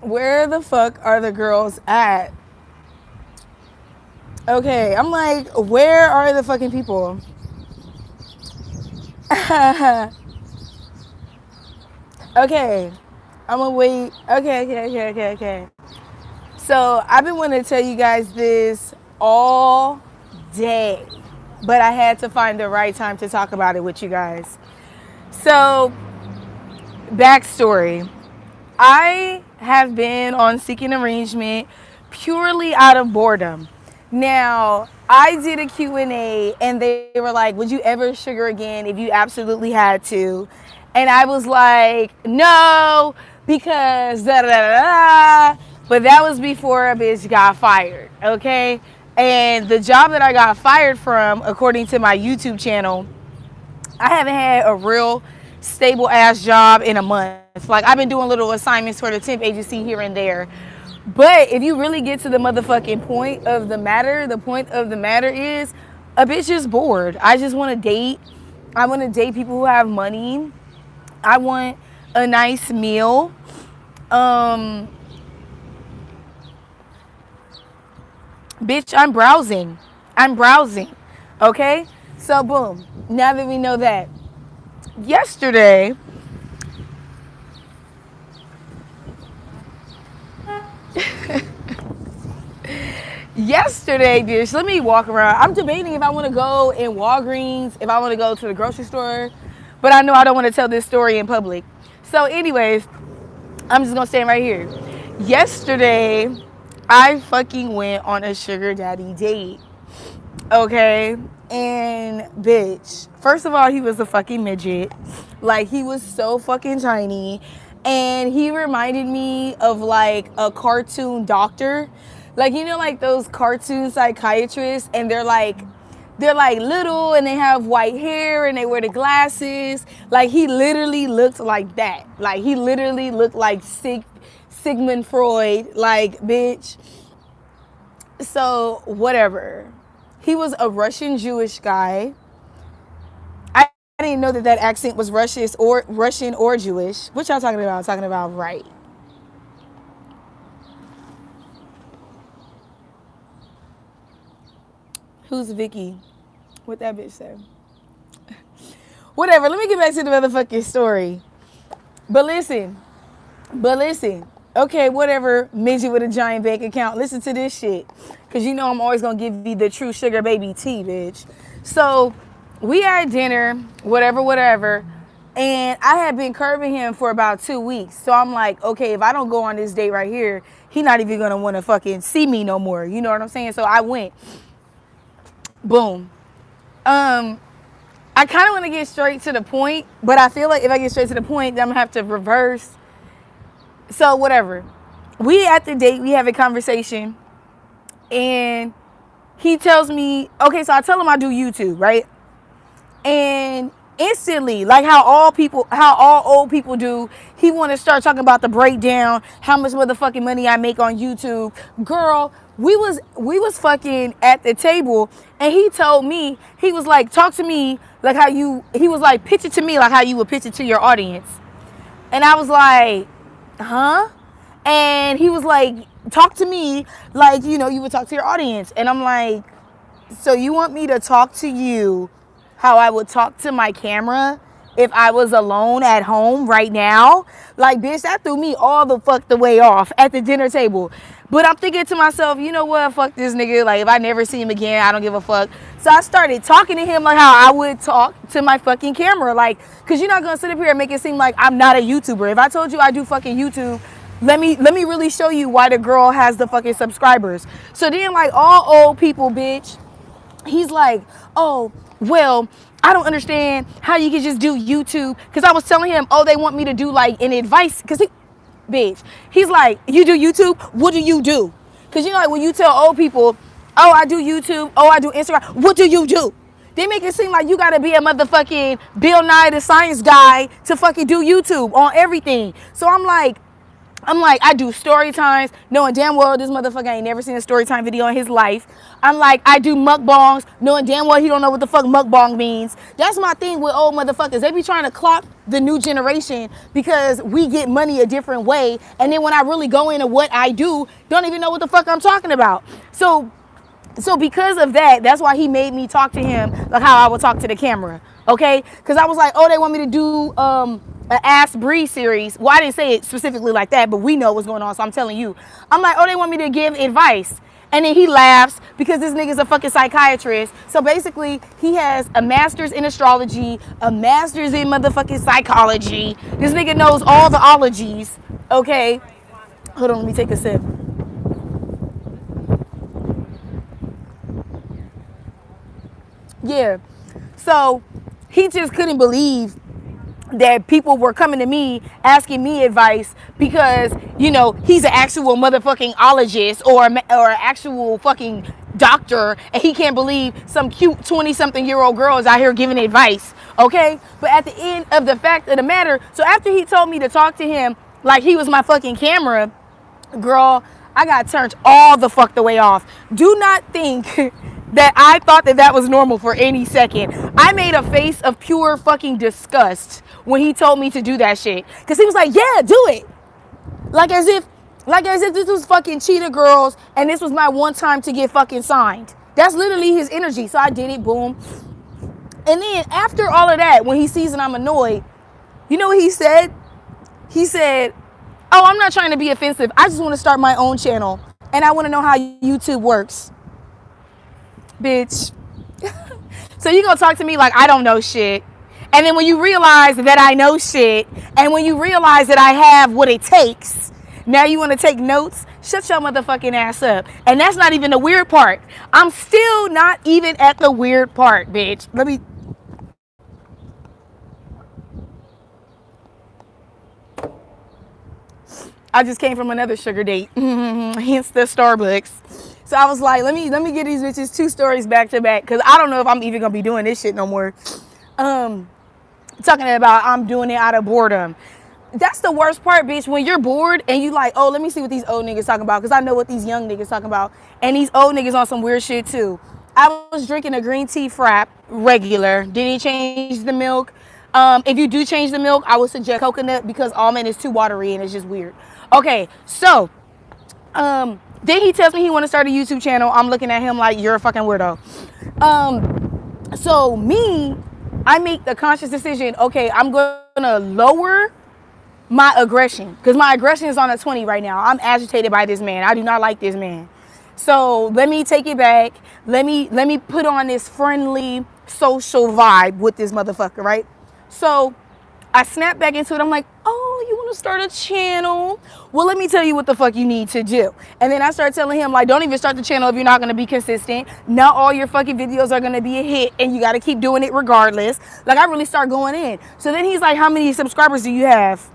Where the fuck are the girls at? Okay, I'm like, where are the fucking people? Okay, I'm gonna wait. Okay. So I've been wanting to tell you guys this all day, but I had to find the right time to talk about it with you guys. So, backstory. I have been on Seeking Arrangement purely out of boredom. Now, I did a Q&A and they were like, would you ever sugar again if you absolutely had to? And I was like, no, because da da da da. But that was before a bitch got fired, okay? And the job that I got fired from, according to my YouTube channel, I haven't had a real stable ass job in a month. Like I've been doing little assignments for the temp agency here and there. But if you really get to the motherfucking point of the matter, the point of the matter is a bitch is bored. I just want to date. I want to date people who have money. I want a nice meal. Um, Bitch, I'm browsing. I'm browsing. Okay? So boom. Now that we know that. Yesterday, bitch, let me walk around. I'm debating if I want to go in Walgreens, if I want to go to the grocery store, but I know I don't want to tell this story in public. So, anyways, I'm just gonna stand right here. Yesterday, I fucking went on a sugar daddy date. Okay, and bitch, first of all, he was a fucking midget. Like he was so fucking tiny, and he reminded me of like a cartoon doctor. Like you know, like those cartoon psychiatrists, and they're like little and they have white hair and they wear the glasses. Like he literally looked like that. Like he literally looked like Sigmund Freud. Like bitch. So whatever. He was a Russian Jewish guy. I didn't know that accent was Russian or Jewish. What y'all talking about? I'm talking about right. Who's Vicky? What that bitch said? Whatever. Let me get back to the motherfucking story. But listen. Okay, whatever. Midget with a giant bank account. Listen to this shit. Cause you know I'm always gonna give you the true sugar baby tea, bitch. So we are at dinner, whatever. And I had been curving him for about 2 weeks. So I'm like, okay, if I don't go on this date right here, he not even gonna wanna fucking see me no more. You know what I'm saying? So I went. Boom. Um, I kind of want to get straight to the point, but I feel like if I get straight to the point, then I'm gonna have to reverse. So whatever. We at the date, we have a conversation, and he tells me, okay, so I tell him I do YouTube, right? And instantly, like how all old people do, he want to start talking about the breakdown, how much motherfucking money I make on YouTube. Girl, we was fucking at the table, and he told me, he was like, talk to me like how you, he was like, pitch it to me like how you would pitch it to your audience. And I was like, huh? And he was like, talk to me like, you would talk to your audience. And I'm like, so you want me to talk to you how I would talk to my camera if I was alone at home right now? Like, bitch, that threw me all the fuck the way off at the dinner table. But I'm thinking to myself, you know what? Fuck this nigga. Like, if I never see him again, I don't give a fuck. So I started talking to him like how I would talk to my fucking camera. Like, because you're not going to sit up here and make it seem like I'm not a YouTuber. If I told you I do fucking YouTube, let me really show you why the girl has the fucking subscribers. So then, like, all old people, bitch, he's like, oh, well, I don't understand how you can just do YouTube. Because I was telling him, oh, they want me to do like an advice. Because bitch, he's like, you do YouTube? What do you do? Because you know, like when you tell old people, oh, I do YouTube. Oh, I do Instagram. What do you do? They make it seem like you got to be a motherfucking Bill Nye the Science Guy to fucking do YouTube on everything. So I'm like, I'm like, I do story times, knowing damn well this motherfucker ain't never seen a story time video in his life. I'm like, I do mukbangs, knowing damn well he don't know what the fuck mukbang means. That's my thing with old motherfuckers. They be trying to clock the new generation because we get money a different way. And then when I really go into what I do, don't even know what the fuck I'm talking about. So because of that, that's why he made me talk to him like how I would talk to the camera. Okay? Because I was like, oh, they want me to do an Ask Bree series. Well, I didn't say it specifically like that, but we know what's going on, so I'm telling you. I'm like, oh, they want me to give advice. And then he laughs because this nigga's a fucking psychiatrist. So basically, he has a master's in astrology, a master's in motherfucking psychology. This nigga knows all the ologies. Okay? Hold on, let me take a sip. Yeah. So he just couldn't believe that people were coming to me asking me advice because, you know, he's an actual motherfucking ologist or an actual fucking doctor, and he can't believe some cute 20-something-year-old girl is out here giving advice. Okay? But at the end of the fact of the matter, so after he told me to talk to him like he was my fucking camera, girl, I got turned all the fuck the way off. Do not think that I thought that that was normal for any second. I made a face of pure fucking disgust when he told me to do that shit. Cause he was like, yeah, do it. Like as if this was fucking Cheetah Girls and this was my one time to get fucking signed. That's literally his energy. So I did it, boom. And then after all of that, when he sees that I'm annoyed, you know what he said? He said, oh, I'm not trying to be offensive. I just want to start my own channel. And I want to know how YouTube works. Bitch. So you gonna talk to me like I don't know shit. And then when you realize that I know shit, and when you realize that I have what it takes, now you want to take notes? Shut your motherfucking ass up. And that's not even the weird part. I'm still not even at the weird part, bitch. I just came from another sugar date, hence the Starbucks. So I was like, let me get these bitches 2 stories back to back, because I don't know if I'm even gonna be doing this shit no more. Talking about I'm doing it out of boredom. That's the worst part, bitch. When you're bored and you like, oh, let me see what these old niggas talking about, because I know what these young niggas talking about, and these old niggas on some weird shit too. I was drinking a green tea frap regular. Did he change the milk? If you do change the milk, I would suggest coconut, because almond is too watery and it's just weird. Okay, so then he tells me he want to start a YouTube channel. I'm looking at him like, you're a fucking weirdo. So me, I make the conscious decision, okay, I'm gonna lower my aggression, because my aggression is on a 20 right now. I'm agitated by this man. I do not like this man. So let me take it back. Let me put on this friendly social vibe with this motherfucker, right? So I snap back into it. I'm like, oh, you want to start a channel? Well, let me tell you what the fuck you need to do. And then I start telling him, like, don't even start the channel if you're not going to be consistent. Not all your fucking videos are going to be a hit, and you got to keep doing it regardless. Like, I really start going in. So then he's like, how many subscribers do you have?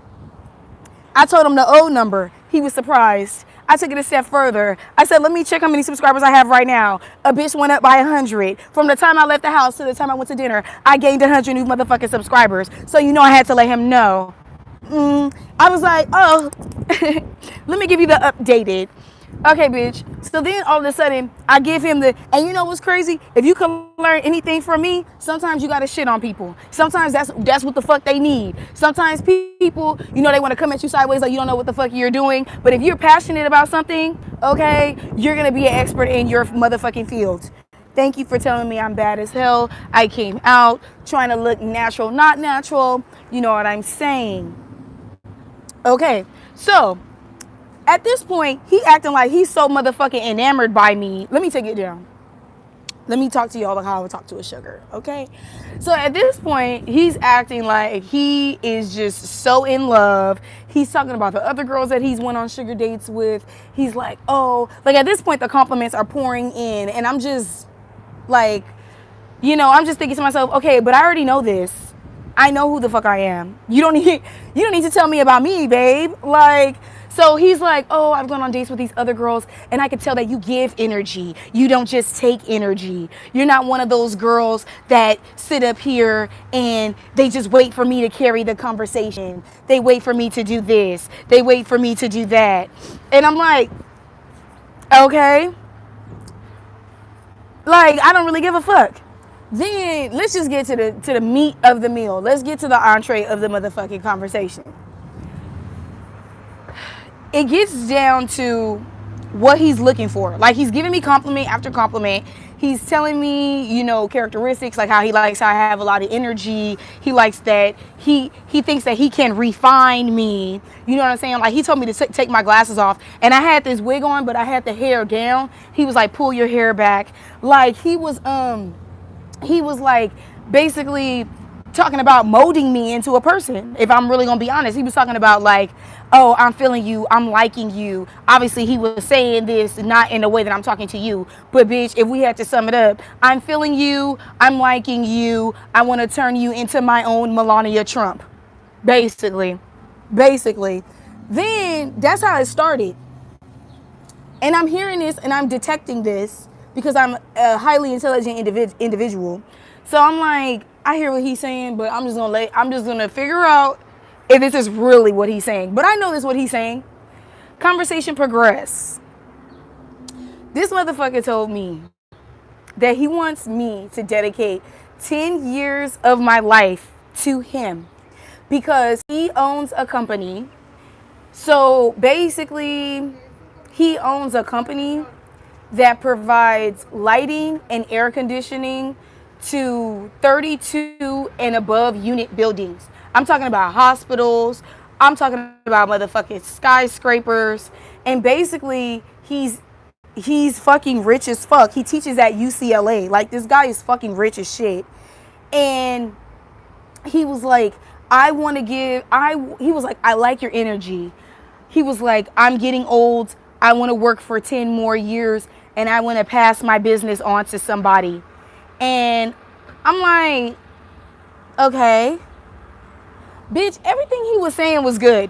I told him the old number. He was surprised. I took it a step further. I said, let me check how many subscribers I have right now. A bitch went up by 100. From the time I left the house to the time I went to dinner, I gained 100 new motherfucking subscribers. So you know I had to let him know. I was like, oh, let me give you the updated. Okay, bitch. So then all of a sudden, I give him the, and you know what's crazy? If you can learn anything from me, sometimes you gotta shit on people. Sometimes that's what the fuck they need. Sometimes people, you know, they want to come at you sideways like you don't know what the fuck you're doing. But if you're passionate about something, okay, you're gonna be an expert in your motherfucking field. Thank you for telling me I'm bad as hell. I came out trying to look natural, not natural. You know what I'm saying? Okay, so at this point, he acting like he's so motherfucking enamored by me. Let me take it down. Let me talk to y'all like how I would talk to a sugar, okay? So at this point, he's acting like he is just so in love. He's talking about the other girls that he's went on sugar dates with. He's like, oh, like at this point, the compliments are pouring in. And I'm just like, you know, I'm just thinking to myself, okay, but I already know this. I know who the fuck I am. You don't need to tell me about me, babe. Like, So he's like, oh, I've gone on dates with these other girls, and I could tell that you give energy. You don't just take energy. You're not one of those girls that sit up here and they just wait for me to carry the conversation. They wait for me to do this. They wait for me to do that. And I'm like, okay. Like, I don't really give a fuck. Then let's just get to the meat of the meal. Let's get to the entree of the motherfucking conversation. It gets down to what he's looking for. Like, he's giving me compliment after compliment. He's telling me, you know, characteristics, like how he likes how I have a lot of energy. He likes that he thinks that he can refine me. You know what I'm saying? Like, he told me to take my glasses off, and I had this wig on, but I had the hair down. He was like, pull your hair back. Like, he was like basically talking about molding me into a person. If I'm really gonna be honest, he was talking about like, oh, I'm feeling you, I'm liking you. Obviously, he was saying this not in the way that I'm talking to you, but bitch, if we had to sum it up, I'm feeling you, I'm liking you, I want to turn you into my own Melania Trump, basically. Then that's how it started, and I'm hearing this and I'm detecting this because I'm a highly intelligent individual. So I'm like, I hear what he's saying, but I'm just gonna figure out if this is really what he's saying. But I know this is what he's saying. Conversation progressed. This motherfucker told me that he wants me to dedicate 10 years of my life to him because he owns a company. So basically, he owns a company that provides lighting and air conditioning to 32 and above unit buildings. I'm talking about hospitals. I'm talking about motherfucking skyscrapers. And basically, he's fucking rich as fuck. He teaches at UCLA. Like, this guy is fucking rich as shit. And he was like, I like your energy. He was like, I'm getting old. I want to work for 10 more years and I want to pass my business on to somebody. And I'm like, okay. Bitch, everything he was saying was good.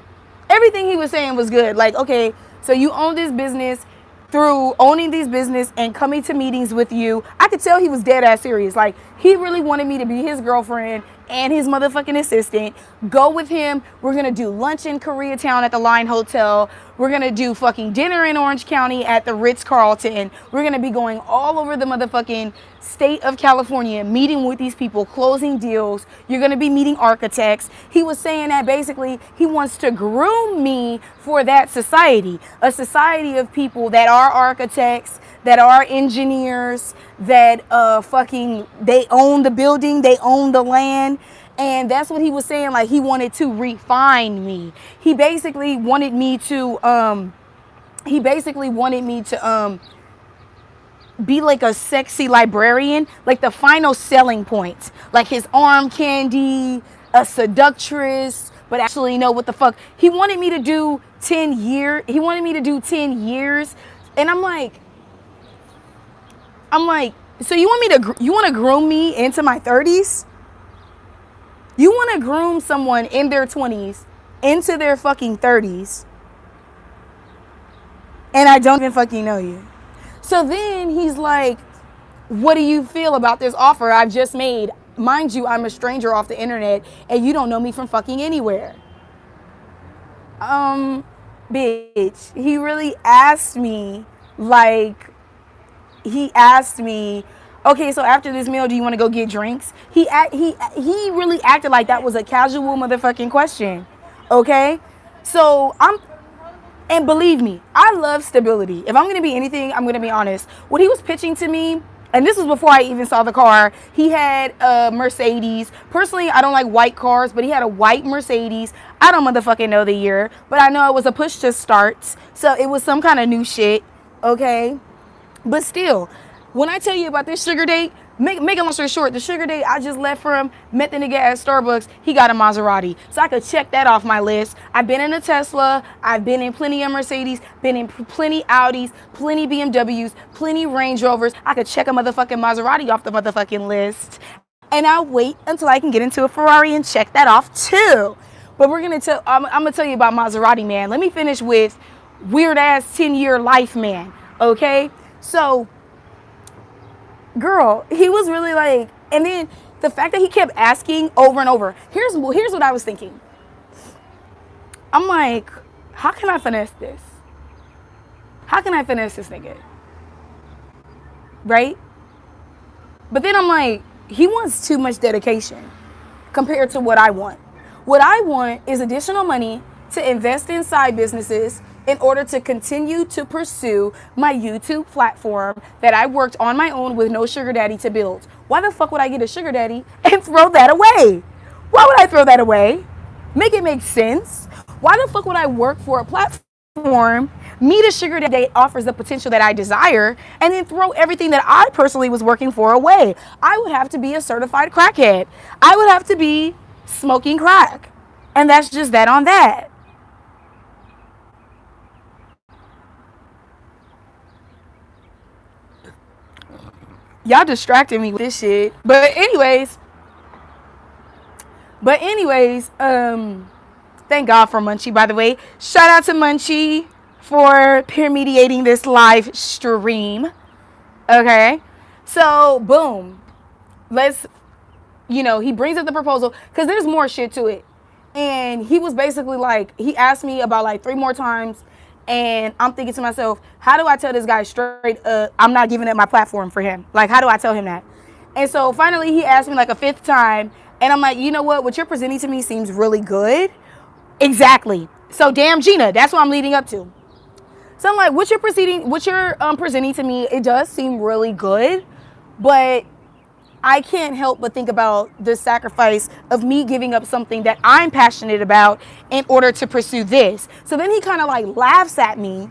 Everything he was saying was good. Like, okay, so you own this business. Through owning these business and coming to meetings with you, I could tell he was dead ass serious. Like, he really wanted me to be his girlfriend and his motherfucking assistant. Go with him. We're going to do lunch in Koreatown at the Line Hotel. We're going to do fucking dinner in Orange County at the Ritz-Carlton. We're going to be going all over the motherfucking state of California, meeting with these people, closing deals. You're going to be meeting architects. He was saying that basically he wants to groom me for that society, a society of people that are architects, that are engineers, that they own the building, they own the land. And that's what he was saying. Like, he wanted to refine me. He basically wanted me to be like a sexy librarian, like the final selling point, like his arm candy, a seductress, but actually know what the fuck. He wanted me to do 10 years. And I'm like, so you want to groom me into my 30s? You want to groom someone in their 20s into their fucking 30s, and I don't even fucking know you. So then he's like, what do you feel about this offer I've just made? Mind you, I'm a stranger off the internet, and you don't know me from fucking anywhere. Bitch, he really asked me, okay, so after this meal, do you want to go get drinks? He really acted like that was a casual motherfucking question. Okay? So and believe me, I love stability. If I'm going to be anything, I'm going to be honest. What he was pitching to me, and this was before I even saw the car, he had a Mercedes. Personally, I don't like white cars, but he had a white Mercedes. I don't motherfucking know the year, but I know it was a push to start. So it was some kind of new shit. Okay? But still, when I tell you about this sugar date, make a long story short, the sugar date I just left for him, met the nigga at Starbucks, he got a Maserati. So I could check that off my list. I've been in a Tesla, I've been in plenty of Mercedes, been in plenty Audis, plenty BMWs, plenty Range Rovers. I could check a motherfucking Maserati off the motherfucking list. And I'll wait until I can get into a Ferrari and check that off too. But I'm gonna tell you about Maserati man. Let me finish with weird ass 10-year life man. Okay? So, girl, he was really like, and then the fact that he kept asking over and over. Here's what I was thinking. I'm like, how can I finesse this? How can I finesse this nigga? Right? But then I'm like, he wants too much dedication compared to what I want. What I want is additional money to invest in side businesses in order to continue to pursue my YouTube platform that I worked on my own with no sugar daddy to build. Why the fuck would I get a sugar daddy and throw that away? Why would I throw that away? Make it make sense. Why the fuck would I work for a platform, meet a sugar daddy that offers the potential that I desire, and then throw everything that I personally was working for away? I would have to be a certified crackhead. I would have to be smoking crack. And that's just that on that. Y'all distracted me with this shit. But anyways, thank God for Munchie, by the way. Shout out to Munchie for peer mediating this live stream. Okay. So, boom. He brings up the proposal because there's more shit to it. And he was basically like, he asked me about like 3 more times. And I'm thinking to myself, how do I tell this guy straight up I'm not giving up my platform for him? Like, how do I tell him that? And so finally he asked me like a 5th time. And I'm like, you know what you're presenting to me seems really good. Exactly. So damn Gina, that's what I'm leading up to. So I'm like, what you're presenting to me, it does seem really good. But I can't help but think about the sacrifice of me giving up something that I'm passionate about in order to pursue this. So then he kind of like laughs at me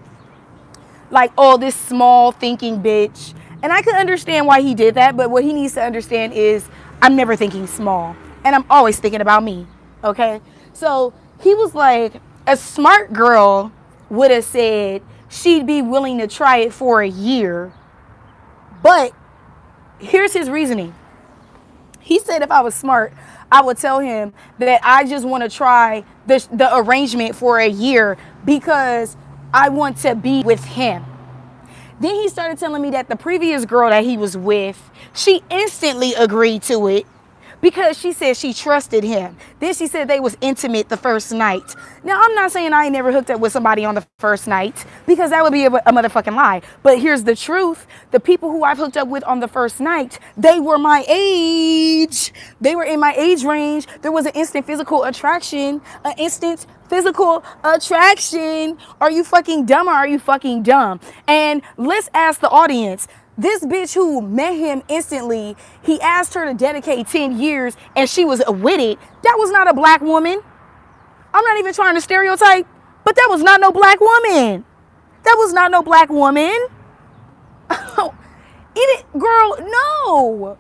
like, oh, this small thinking bitch. And I can understand why he did that. But what he needs to understand is I'm never thinking small and I'm always thinking about me. Okay. So he was like, a smart girl would have said she'd be willing to try it for a year. But here's his reasoning. He said if I was smart, I would tell him that I just want to try the arrangement for a year because I want to be with him. Then he started telling me that the previous girl that he was with, she instantly agreed to it because she said she trusted him. Then she said they was intimate the first night. Now, I'm not saying I ain't never hooked up with somebody on the first night because that would be a motherfucking lie. But here's the truth. The people who I've hooked up with on the first night, they were my age. They were in my age range. There was an instant physical attraction. Are you fucking dumb or are you fucking dumb? And let's ask the audience. This bitch who met him instantly, he asked her to dedicate 10 years and she was with it. That was not a black woman. I'm not even trying to stereotype, but that was not no black woman. That was not no black woman. Girl, no.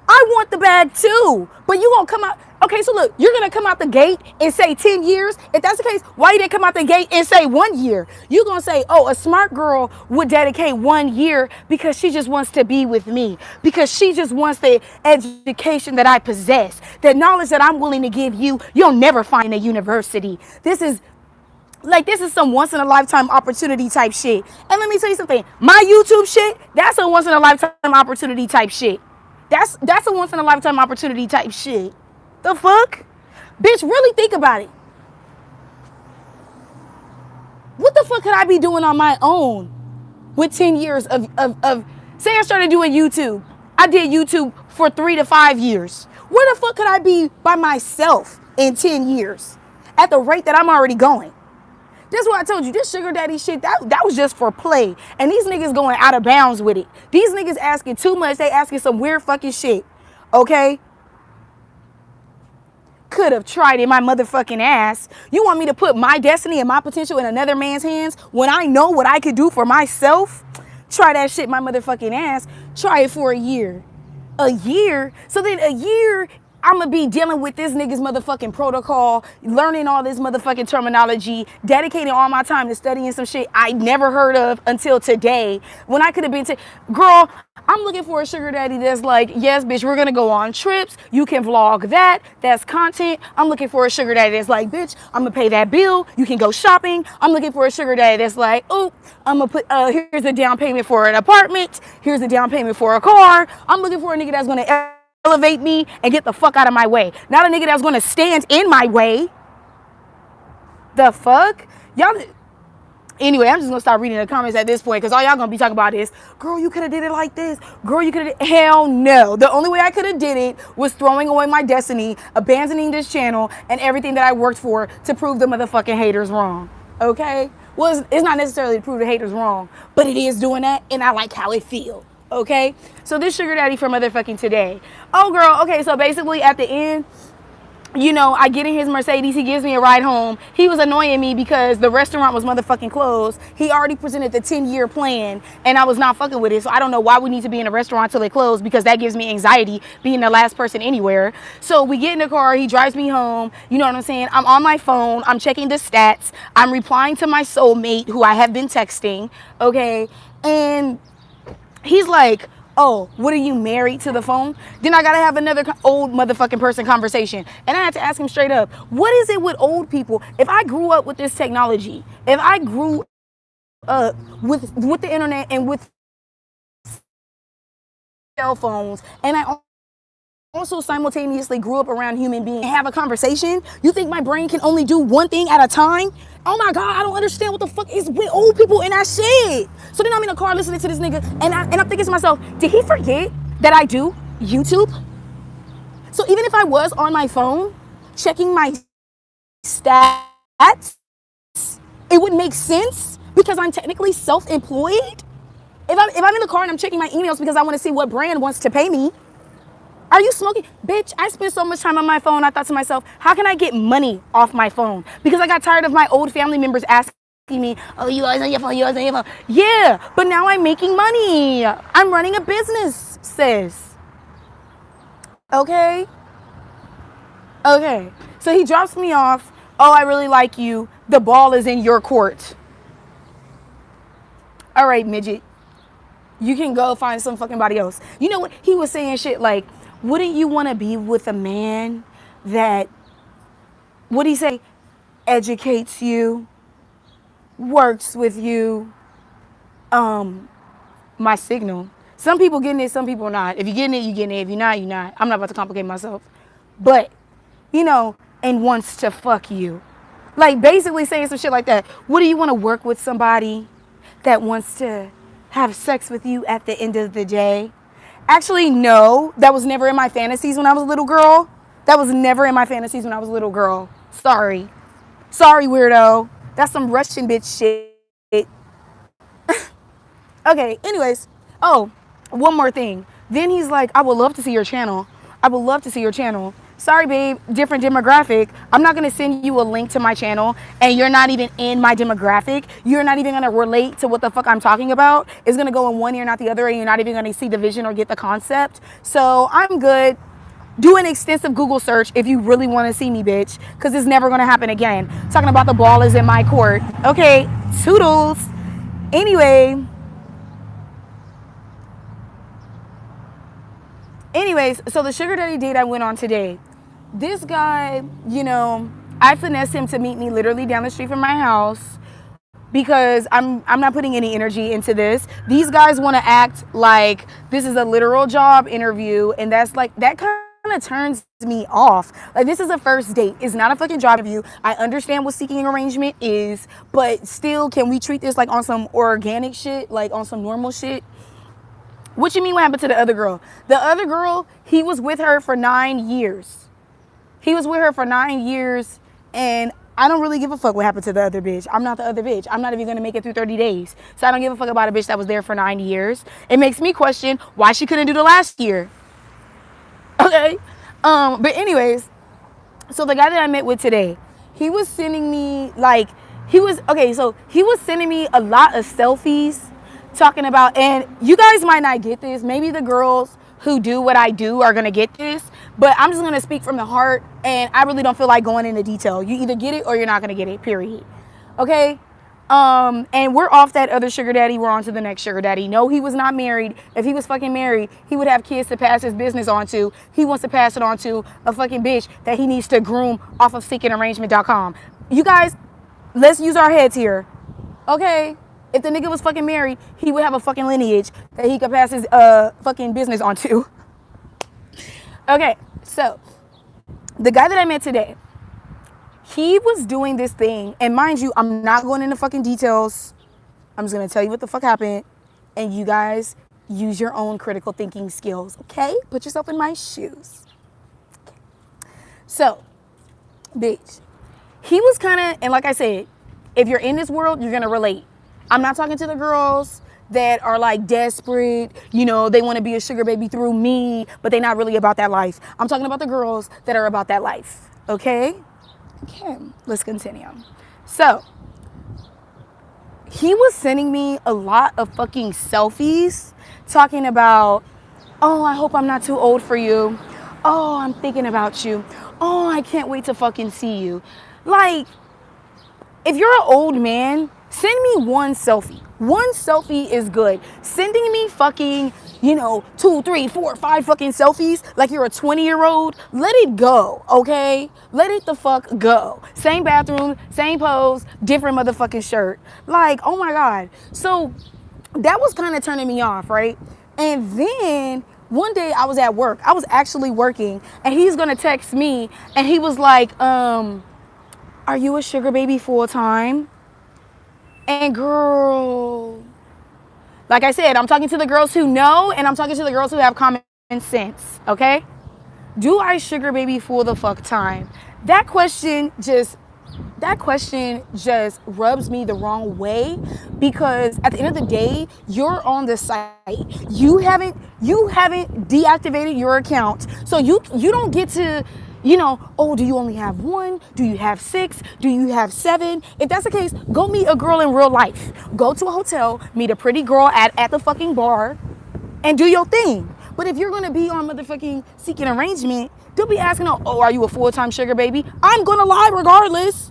I want the bag too. But you gonna come out. Okay, so look, you're gonna come out the gate and say 10 years. If that's the case, why you didn't come out the gate and say 1 year? You're gonna say, oh, a smart girl would dedicate 1 year because she just wants to be with me. Because she just wants the education that I possess. The knowledge that I'm willing to give you, you'll never find in a university. This is some once in a lifetime opportunity type shit. And let me tell you something. My YouTube shit, that's a once in a lifetime opportunity type shit. That's a once in a lifetime opportunity type shit. The fuck? Bitch, really think about it. What the fuck could I be doing on my own with 10 years of say I started doing YouTube. I did YouTube for 3 to 5 years. Where the fuck could I be by myself in 10 years at the rate that I'm already going? That's why I told you, this sugar daddy shit, that was just for play. And these niggas going out of bounds with it. These niggas asking too much. They asking some weird fucking shit. Okay? Could have tried in my motherfucking ass. You want me to put my destiny and my potential in another man's hands when I know what I could do for myself? Try that shit my motherfucking ass. Try it for a year. A year? So then a year, I'm going to be dealing with this nigga's motherfucking protocol, learning all this motherfucking terminology, dedicating all my time to studying some shit I never heard of until today, when I could have been, girl, I'm looking for a sugar daddy that's like, yes, bitch, we're going to go on trips. You can vlog that. That's content. I'm looking for a sugar daddy that's like, bitch, I'm going to pay that bill. You can go shopping. I'm looking for a sugar daddy that's like, oh, I'm going to put, here's a down payment for an apartment. Here's a down payment for a car. I'm looking for a nigga that's going to elevate me and get the fuck out of my way. Not a nigga that's going to stand in my way. The fuck? Y'all... Anyway, I'm just going to stop reading the comments at this point because all y'all going to be talking about is, girl, you could have did it like this. Girl, you could have... Hell no. The only way I could have did it was throwing away my destiny, abandoning this channel, and everything that I worked for to prove the motherfucking haters wrong. Okay? Well, it's not necessarily to prove the haters wrong, but it is doing that, and I like how it feels. Okay? So this sugar daddy for motherfucking today. Oh, girl. Okay, so basically at the end... You know, I get in his Mercedes. He gives me a ride home. He was annoying me because the restaurant was motherfucking closed. He already presented the 10-year plan, and I was not fucking with it. So I don't know why we need to be in a restaurant till it closed, because that gives me anxiety being the last person anywhere. So we get in the car. He drives me home. You know what I'm saying? I'm on my phone. I'm checking the stats. I'm replying to my soulmate, who I have been texting. Okay? And he's like, oh, what are you, married to the phone? Then I gotta have another old motherfucking person conversation. And I had to ask him straight up, what is it with old people? If I grew up with this technology, if I grew up with the internet and with cell phones, and I also simultaneously grew up around human beings and have a conversation, you think my brain can only do one thing at a time? Oh my God, I don't understand what the fuck is with old people in that shit. So then I'm in a car listening to this nigga, and I'm thinking to myself, did he forget that I do YouTube? So even if I was on my phone checking my stats, it would make sense because I'm technically self-employed. If I'm in the car and I'm checking my emails because I want to see what brand wants to pay me, are you smoking? Bitch, I spend so much time on my phone. I thought to myself, how can I get money off my phone? Because I got tired of my old family members asking me, oh, you always on your phone, you always on your phone. Yeah, but now I'm making money. I'm running a business, sis. Okay? Okay. So he drops me off. Oh, I really like you. The ball is in your court. All right, midget. You can go find some fucking body else. You know what? He was saying shit like, wouldn't you want to be with a man that, what'd he say, educates you, works with you, my signal. Some people getting it, some people not. If you're getting it, you're getting it. If you're not, you're not. I'm not about to complicate myself. But, you know, and wants to fuck you. Like basically saying some shit like that. Wouldn't you want to work with somebody that wants to have sex with you at the end of the day? Actually, no. That was never in my fantasies when I was a little girl. That was never in my fantasies when I was a little girl. Sorry. Sorry, weirdo. That's some Russian bitch shit. Okay, anyways. Oh, one more thing. Then he's like, I would love to see your channel. I would love to see your channel. Sorry, babe, different demographic. I'm not going to send you a link to my channel and you're not even in my demographic. You're not even going to relate to what the fuck I'm talking about. It's going to go in one ear, not the other, and you're not even going to see the vision or get the concept. So I'm good. Do an extensive Google search if you really want to see me, bitch, because it's never going to happen again. Talking about the ball is in my court. Okay, toodles. Anyways, so the sugar daddy date I went on today, this guy, you know, I finessed him to meet me literally down the street from my house because I'm not putting any energy into this. These guys want to act like this is a literal job interview, and that's like, that kind of turns me off. Like, this is a first date. It's not a fucking job interview. I understand what seeking arrangement is, but still, can we treat this like on some organic shit, like on some normal shit? What you mean what happened to the other girl? The other girl, he was with her for 9 years. He was with her for 9 years, and I don't really give a fuck what happened to the other bitch. I'm not the other bitch. I'm not even going to make it through 30 days. So I don't give a fuck about a bitch that was there for 9 years. It makes me question why she couldn't do the last year. Okay? But anyways, so the guy that I met with today, he was sending me, like, he was sending me a lot of selfies talking about, and you guys might not get this, maybe the girls who do what I do are gonna get this, but I'm just gonna speak from the heart, and I really don't feel like going into detail. You either get it or you're not gonna get it, period. Okay? And we're off that other sugar daddy. We're on to the next sugar daddy. No, he was not married. If he was fucking married, he would have kids to pass his business on to. He wants to pass it on to a fucking bitch that he needs to groom off of seekingarrangement.com. You guys, let's use our heads here. Okay? If the nigga was fucking married, he would have a fucking lineage that he could pass his fucking business on to. Okay, so the guy that I met today, he was doing this thing, and mind you, I'm not going into fucking details. I'm just gonna tell you what the fuck happened, and you guys use your own critical thinking skills, okay? Put yourself in my shoes. Okay. So, bitch, he was kind of, and like I said, if you're in this world, you're gonna relate. I'm not talking to the girls that are like desperate, you know, they want to be a sugar baby through me, but they're not really about that life. I'm talking about the girls that are about that life, okay? Okay, let's continue. So, he was sending me a lot of fucking selfies talking about, oh, I hope I'm not too old for you. Oh, I'm thinking about you. Oh, I can't wait to fucking see you. Like, if you're an old man, send me one selfie. One selfie is good. Sending me fucking, 2, 3, 4, 5 fucking selfies like you're a 20-year-old, let it go, okay? Let it the fuck go. Same bathroom, same pose, different motherfucking shirt. Like, oh my God. So that was kind of turning me off, right? And then one day I was at work. I was actually working, and he's gonna text me, and he was like, are you a sugar baby full time? And girl, like I said, I'm talking to the girls who know, and I'm talking to the girls who have common sense, okay? Do I sugar baby full the fuck time? That question just rubs me the wrong way, because at the end of the day, you're on the site. You haven't deactivated your account. So you don't get to, oh, do you only have 1? Do you have 6? Do you have 7? If that's the case, go meet a girl in real life. Go to a hotel, meet a pretty girl at the fucking bar, and do your thing. But if you're gonna be on motherfucking Seeking Arrangement, don't be asking, oh, are you a full-time sugar baby? I'm gonna lie regardless.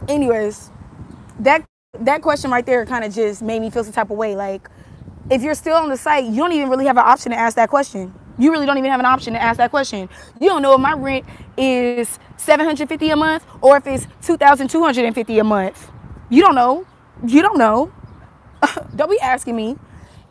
Anyways, that question right there kind of just made me feel some type of way. Like, if you're still on the site, you don't even really have an option to ask that question. You really don't even have an option to ask that question. You don't know if my rent is $750 a month or if it's $2,250 a month. You don't know. You don't know. Don't be asking me.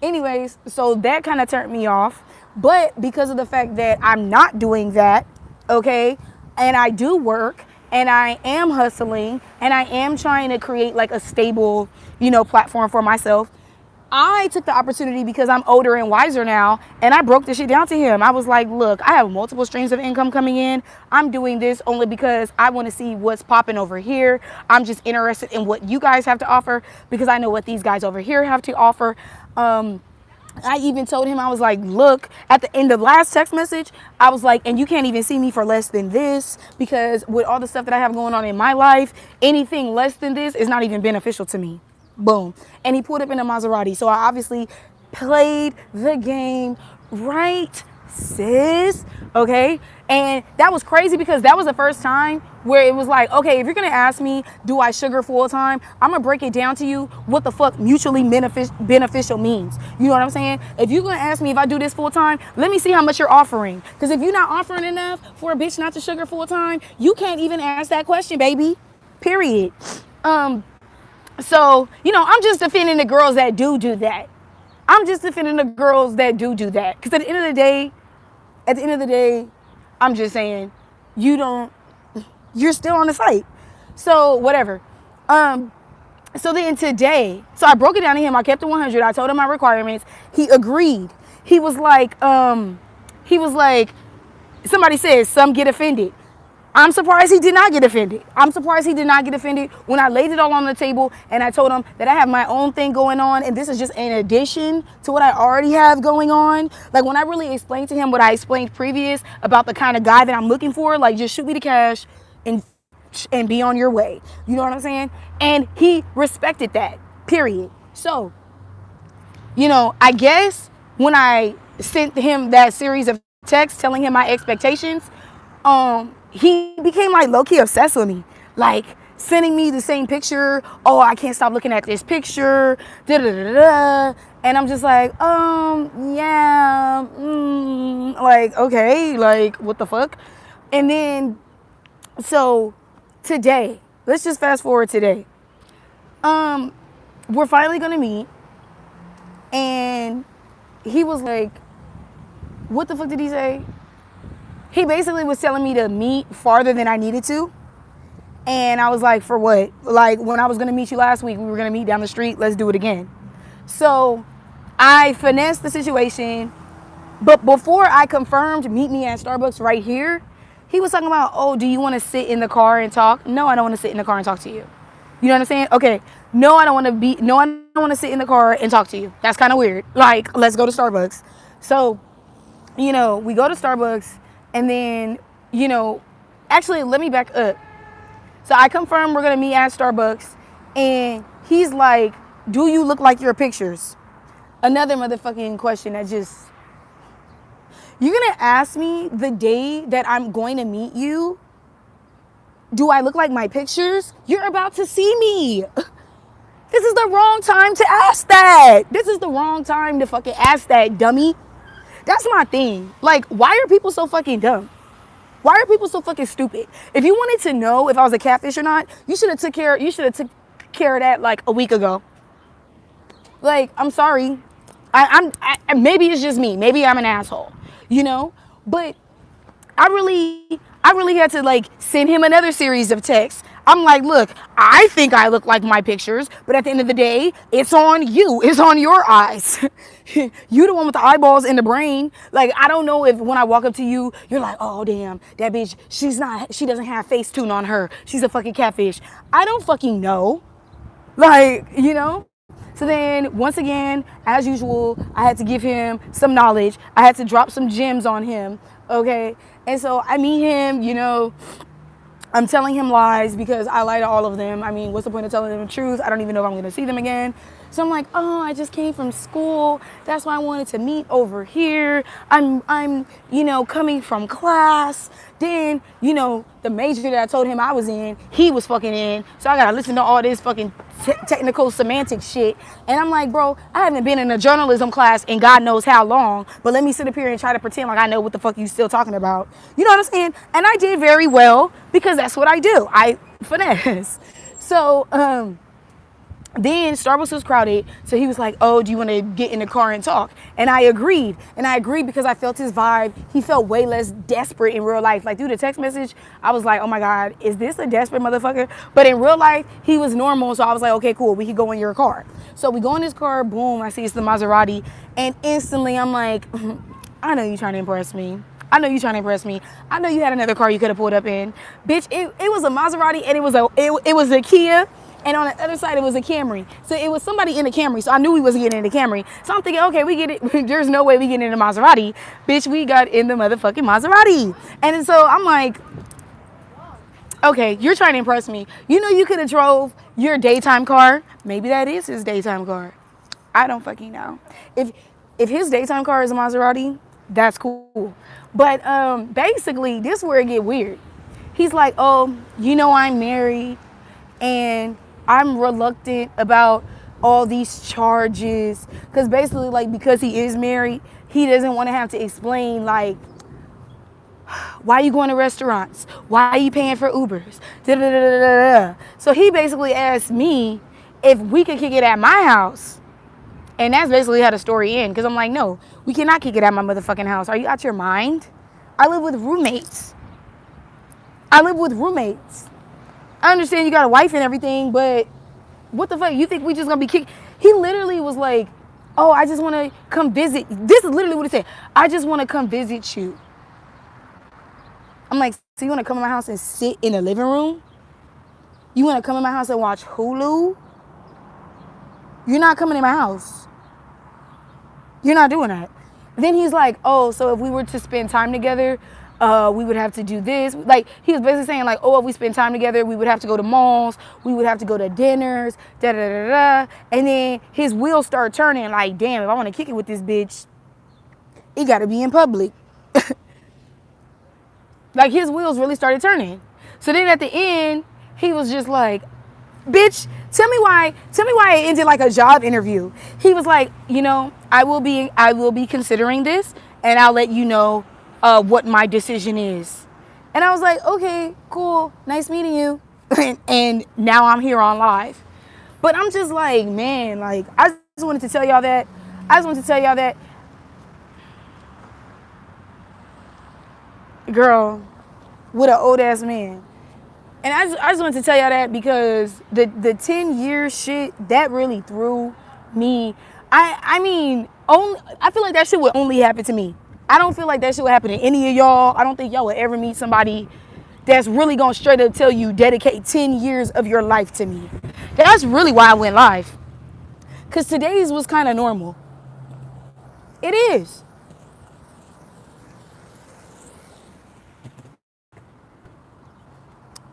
Anyways, so that kind of turned me off. But because of the fact that I'm not doing that, okay, and I do work, and I am hustling, and I am trying to create like a stable, platform for myself, I took the opportunity, because I'm older and wiser now, and I broke this shit down to him. I was like, look, I have multiple streams of income coming in. I'm doing this only because I want to see what's popping over here. I'm just interested in what you guys have to offer, because I know what these guys over here have to offer. I even told him, I was like, look, at the end of last text message, I was like, and you can't even see me for less than this, because with all the stuff that I have going on in my life, anything less than this is not even beneficial to me. Boom. And he pulled up in a Maserati. So I obviously played the game right, sis. Okay. And that was crazy, because that was the first time where it was like, okay, if you're going to ask me, do I sugar full time? I'm going to break it down to you what the fuck mutually beneficial means. You know what I'm saying? If you're going to ask me if I do this full time, let me see how much you're offering. Because if you're not offering enough for a bitch not to sugar full time, you can't even ask that question, baby. Period. So, I'm just defending the girls that do that. I'm just defending the girls that do that. Because at the end of the day, I'm just saying, you're still on the site. So, whatever. So then today, I broke it down to him. I kept it 100. I told him my requirements. He agreed. He was like, somebody says some get offended. I'm surprised he did not get offended. I'm surprised he did not get offended when I laid it all on the table and I told him that I have my own thing going on, and this is just an addition to what I already have going on. Like, when I really explained to him what I explained previous about the kind of guy that I'm looking for, like, just shoot me the cash and be on your way. You know what I'm saying? And he respected that, period. So, I guess when I sent him that series of texts telling him my expectations, he became like low-key obsessed with me. Like sending me the same picture. Oh, I can't stop looking at this picture. Da da da da. And I'm just like, yeah, like, okay, like, what the fuck? And then, so today, let's just fast forward today. We're finally gonna meet, and he was like, what the fuck did he say? He basically was telling me to meet farther than I needed to. And I was like, for what? Like, when I was gonna meet you last week, we were gonna meet down the street, let's do it again. So I finessed the situation, but before I confirmed meet me at Starbucks right here, he was talking about, oh, do you want to sit in the car and talk? No, I don't want to sit in the car and talk to you. You know what I'm saying? Okay. No, I don't want to sit in the car and talk to you. That's kind of weird. Like, let's go to Starbucks. So, we go to Starbucks, and then, actually, let me back up. So I confirmed we're going to meet at Starbucks, and he's like, do you look like your pictures? Another motherfucking question that just... You're going to ask me the day that I'm going to meet you, do I look like my pictures? You're about to see me. This is the wrong time to ask that. This is the wrong time to fucking ask that, dummy. That's my thing. Like, why are people so fucking dumb? Why are people so fucking stupid? If you wanted to know if I was a catfish or not, you should have took care of that like a week ago. Like, I'm sorry. I maybe it's just me. Maybe I'm an asshole. But I really had to like send him another series of texts. I'm like, look, I think I look like my pictures, but at the end of the day, it's on you. It's on your eyes. You the one with the eyeballs in the brain. Like, I don't know if when I walk up to you, you're like, oh damn, that bitch, she doesn't have Facetune on her. She's a fucking catfish. I don't fucking know. Like, So then, once again, as usual, I had to give him some knowledge. I had to drop some gems on him, okay? And so I meet him, I'm telling him lies because I lie to all of them. I mean, what's the point of telling them the truth? I don't even know if I'm going to see them again. So I'm like, oh, I just came from school. That's why I wanted to meet over here. I'm coming from class. Then, the major that I told him I was in, he was fucking in. So I got to listen to all this fucking technical semantic shit. And I'm like, bro, I haven't been in a journalism class in God knows how long. But let me sit up here and try to pretend like I know what the fuck you still talking about. You know what I'm saying? And I did very well because that's what I do. I finesse. So, then Starbucks was crowded, so he was like, oh, do you want to get in the car and talk? And I agreed. And I agreed because I felt his vibe. He felt way less desperate in real life. Like, through the text message, I was like, oh my God, is this a desperate motherfucker? But in real life, he was normal, so I was like, okay, cool, we could go in your car. So we go in his car, boom, I see it's the Maserati, and instantly I'm like, I know you're trying to impress me. I know you trying to impress me. I know you had another car you could have pulled up in. Bitch, it was a Maserati, and it was a Kia. And on the other side, it was a Camry. So it was somebody in the Camry. So I knew we wasn't getting in the Camry. So I'm thinking, okay, we get it. There's no way we get in the Maserati. Bitch, we got in the motherfucking Maserati. And so I'm like, okay, you're trying to impress me. You could have drove your daytime car. Maybe that is his daytime car. I don't fucking know. If his daytime car is a Maserati, that's cool. But basically, this is where it get weird. He's like, oh, I'm married. And I'm reluctant about all these charges because basically, like, because he is married, he doesn't want to have to explain, like, why are you going to restaurants? Why are you paying for Ubers? Da-da-da-da-da-da. So he basically asked me if we could kick it at my house. And that's basically how the story ends. Because I'm like, no, we cannot kick it at my motherfucking house. Are you out your mind? I live with roommates. I understand you got a wife and everything, but what the fuck? You think we just gonna be kicked? He literally was like, oh, I just want to come visit. This is literally what he said. I just want to come visit you. I'm like, so you want to come in my house and sit in the living room? You want to come in my house and watch Hulu? You're not coming in my house. You're not doing that. Then he's like, oh, so if we were to spend time together, we would have to do this. Like, he was basically saying, like, oh, if we spend time together, we would have to go to malls, we would have to go to dinners, da da da da. And then his wheels start turning, like, damn, if I want to kick it with this bitch, It got to be in public. Like his wheels really started turning. So then at the end, he was just like, bitch, tell me why it ended like a job interview. He was like, I will be considering this and I'll let you know what my decision is. And I was like, okay, cool, nice meeting you. And now I'm here on live. But I'm just like, man, like I just wanted to tell y'all that. Girl, with an old ass man. And I just wanted to tell y'all that because the 10-year shit, that really threw me. I feel like that shit would only happen to me. I don't feel like that shit would happen to any of y'all. I don't think y'all would ever meet somebody that's really gonna straight up tell you dedicate 10 years of your life to me. That's really why I went live. Cause today's was kind of normal. It is.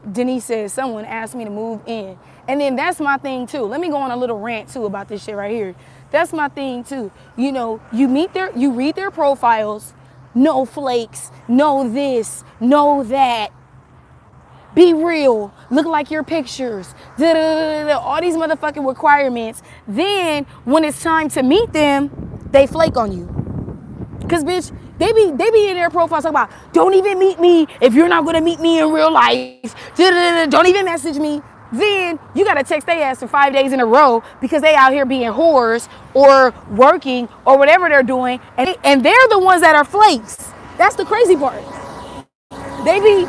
Denise says, someone asked me to move in. And then that's my thing too. Let me go on a little rant too about this shit right here. That's my thing too. You read their profiles, no flakes, no this, no that. Be real, look like your pictures, all these motherfucking requirements. Then when it's time to meet them, they flake on you. Cause bitch, they be in their profiles talking about, don't even meet me if you're not gonna meet me in real life. Don't even message me. Then you gotta text their ass for 5 days in a row because they out here being whores or working or whatever they're doing, and they're the ones that are flakes. That's the crazy part. They be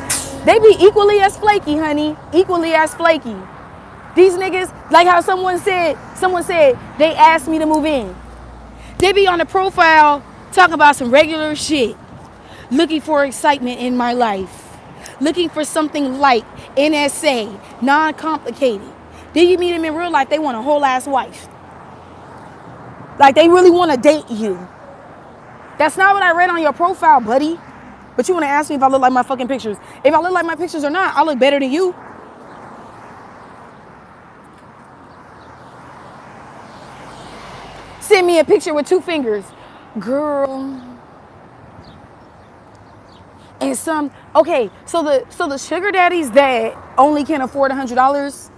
equally as flaky, honey. Equally as flaky. These niggas, like how someone said they asked me to move in. They be on the profile talking about some regular shit. Looking for excitement in my life. Looking for something light, NSA, non-complicated. Then you meet them in real life, they want a whole ass wife. Like they really want to date you. That's not what I read on your profile, buddy. But you want to ask me if I look like my fucking pictures. If I look like my pictures or not, I look better than you. Send me a picture with 2 fingers. Girl. And okay, so the sugar daddies that only can afford $100,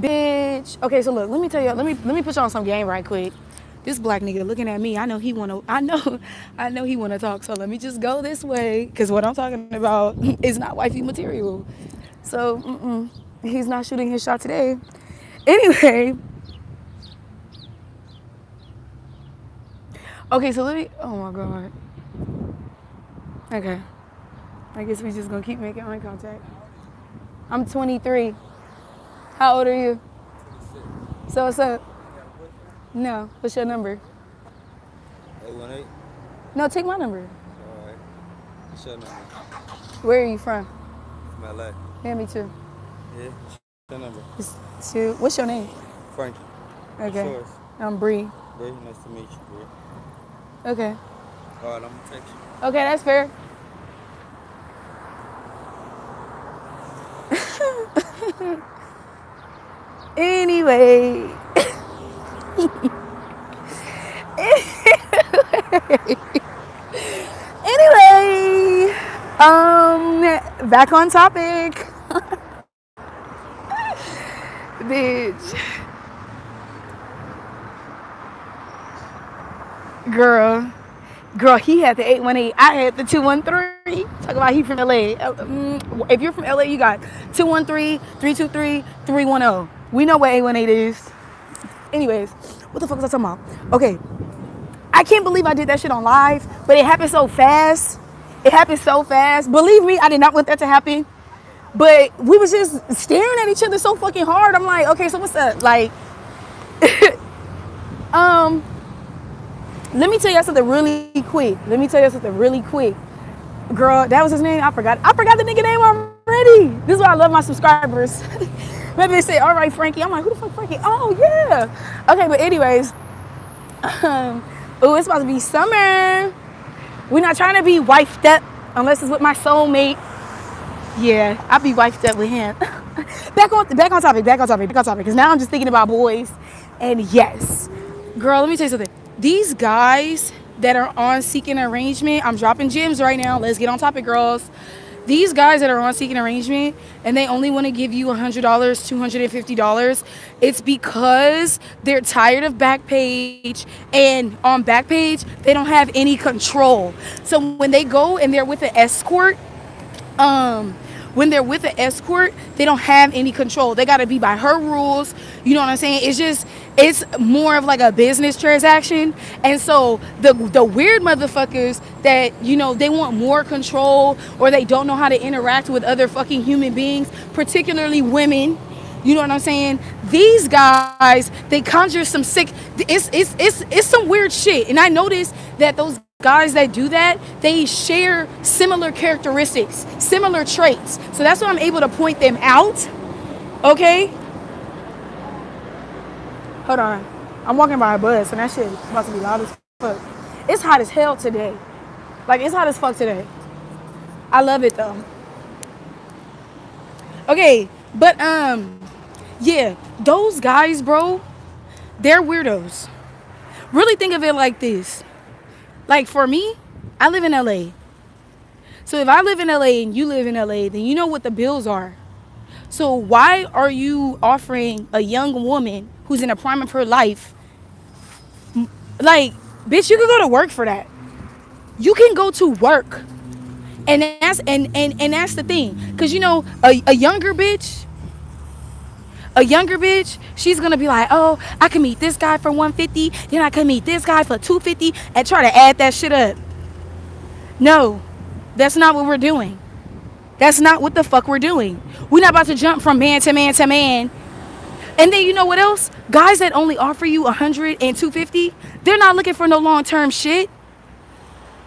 bitch. Okay, so look, let me tell you, let me put you on some game right quick. This black nigga looking at me, I know he wanna talk, so let me just go this way, because what I'm talking about is not wifey material. So, he's not shooting his shot today. Anyway. Okay, so oh my God. Okay. I guess we just gonna keep making eye contact. I'm 23. How old are you? 26. So what's up? No. What's your number? 818. No, take my number. All right. What's your number? Where are you from? From LA. Yeah, me too. Yeah. What's your number? It's 2. What's your name? Frankie. Okay. What's yours? I'm Bree. Bree, nice to meet you, Bree. Okay. All right, I'm gonna text you. Okay, that's fair. Anyway. Anyway, back on topic. Bitch. Girl, he had the 818. I had the 213. Talk about he from LA. If you're from LA, you got 213-323-310. We know what 818 is. Anyways, what the fuck was I talking about? Okay. I can't believe I did that shit on live, but it happened so fast. Believe me, I did not want that to happen. But we was just staring at each other so fucking hard. I'm like, okay, so what's up? Like, let me tell you something really quick. Girl, that was his name? I forgot the nigga name already. This is why I love my subscribers. Maybe they say, all right, Frankie. I'm like, who the fuck Frankie? Oh, yeah. Okay, but anyways. It's about to be summer. We're not trying to be wifed up unless it's with my soulmate. Yeah, I'll be wifed up with him. Back on topic. Because now I'm just thinking about boys. And yes. Girl, let me tell you something. These guys that are on Seeking Arrangement, I'm dropping gems right now. Let's get on topic, girls. These guys that are on Seeking Arrangement and they only want to give you $100, $250, it's because they're tired of Backpage, and on Backpage they don't have any control. So when they go and they're with an escort, um when they're with an escort, they don't have any control. They got to be by her rules. You know what I'm saying? It's more of like a business transaction. And so the weird motherfuckers that, they want more control, or they don't know how to interact with other fucking human beings, particularly women. You know what I'm saying? These guys, they conjure some sick. It's some weird shit. And I noticed that those guys that do that, they share similar characteristics, similar traits. So that's why I'm able to point them out. Okay? Hold on. I'm walking by a bus and that shit is about to be loud as fuck. It's hot as hell today. Like, it's hot as fuck today. I love it though. Okay, but yeah, those guys, bro, they're weirdos. Really think of it like this. Like, for me, I live in LA. So if I live in LA and you live in LA, then you know what the bills are. So why are you offering a young woman who's in the prime of her life, like, bitch, you can go to work for that. You can go to work. And that's that's the thing. Cause a younger bitch, she's gonna be like, oh, I can meet this guy for $150, then I can meet this guy for $250, and try to add that shit up. No, that's not what we're doing. That's not what the fuck we're doing. We're not about to jump from man to man to man. And then you know what else? Guys that only offer you $100 and $250, they're not looking for no long-term shit.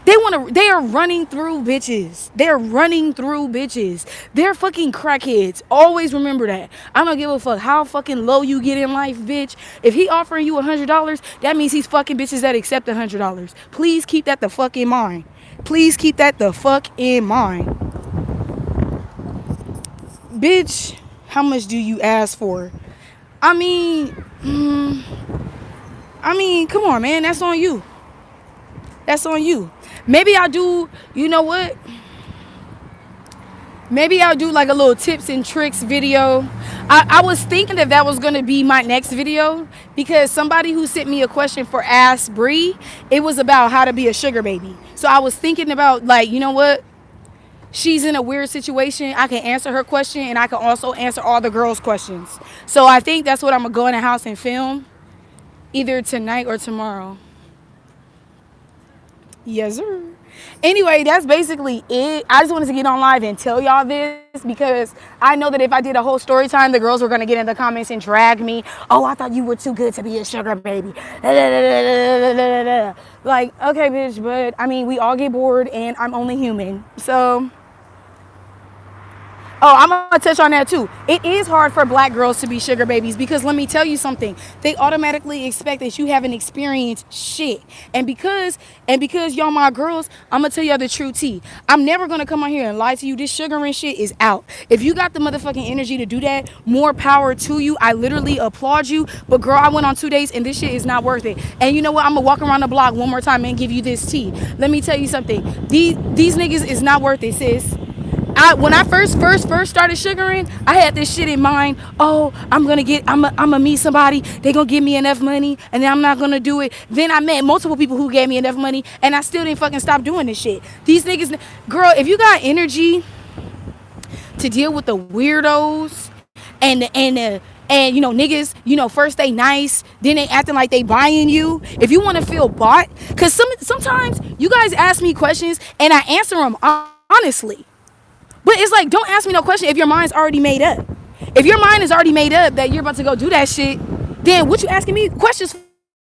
They are running through bitches. They're running through bitches. They're fucking crackheads. Always remember that. I don't give a fuck how fucking low you get in life, bitch. If he offering you $100, that means he's fucking bitches that accept $100. Please keep that the fuck in mind. Please keep that the fuck in mind. Bitch, how much do you ask for? I mean, come on, man. That's on you. That's on you. Maybe I'll do, you know what? Maybe I'll do like a little tips and tricks video. I was thinking that was going to be my next video, because somebody who sent me a question for Ask Bree, it was about how to be a sugar baby. So I was thinking about, like, you know what? She's in a weird situation. I can answer her question, and I can also answer all the girls' questions. So I think that's what I'm going to go in the house and film, either tonight or tomorrow. Yes, sir. Anyway, that's basically it. I just wanted to get on live and tell y'all this, because I know that if I did a whole story time, the girls were going to get in the comments and drag me. Oh, I thought you were too good to be a sugar baby. Like, okay, bitch, but I mean, we all get bored and I'm only human. So... Oh, I'm going to touch on that too. It is hard for black girls to be sugar babies, because let me tell you something. They automatically expect that you haven't experienced shit. And because y'all my girls, I'm going to tell y'all the true tea. I'm never going to come on here and lie to you. This sugaring shit is out. If you got the motherfucking energy to do that, more power to you. I literally applaud you. But girl, I went on 2 days and this shit is not worth it. And you know what? I'm going to walk around the block one more time and give you this tea. Let me tell you something. These niggas is not worth it, sis. When I first started sugaring, I had this shit in mind. Oh, I'm gonna meet somebody. They gonna give me enough money, and then I'm not gonna do it. Then I met multiple people who gave me enough money, and I still didn't fucking stop doing this shit. These niggas, girl, if you got energy to deal with the weirdos and niggas, first they nice, then they acting like they buying you. If you want to feel bought, because sometimes you guys ask me questions and I answer them honestly. But it's like, don't ask me no question if your mind's already made up. If your mind is already made up that you're about to go do that shit, then what you asking me questions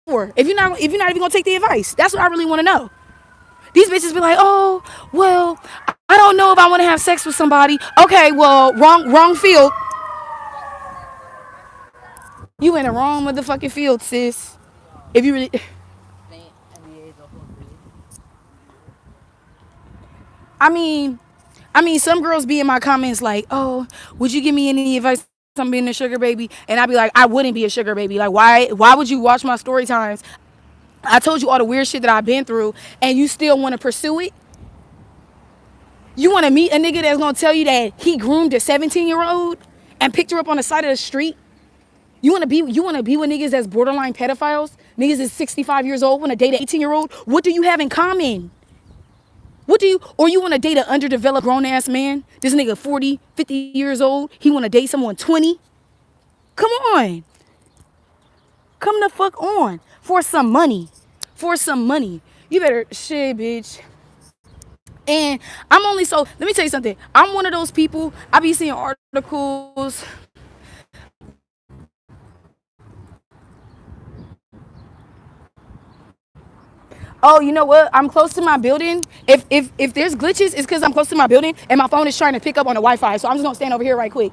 for? If you're not even gonna take the advice, that's what I really want to know. These bitches be like, oh, well, I don't know if I want to have sex with somebody. Okay, well, wrong field. You in the wrong motherfucking field, sis. If you really. I mean, some girls be in my comments like, oh, would you give me any advice on being a sugar baby? And I'd be like, I wouldn't be a sugar baby. Like, why would you watch my story times? I told you all the weird shit that I've been through, and you still want to pursue it? You want to meet a nigga that's going to tell you that he groomed a 17-year-old and picked her up on the side of the street? You want to be with niggas that's borderline pedophiles? Niggas that's 65 years old want to date an 18-year-old? What do you have in common? Or you want to date an underdeveloped grown-ass man? This nigga 40, 50 years old. He want to date someone 20? Come on. Come the fuck on. For some money. You better, shit, bitch. And let me tell you something. I'm one of those people, I be seeing articles. Oh, you know what? I'm close to my building. If there's glitches, it's because I'm close to my building and my phone is trying to pick up on the Wi-Fi. So I'm just gonna stand over here right quick.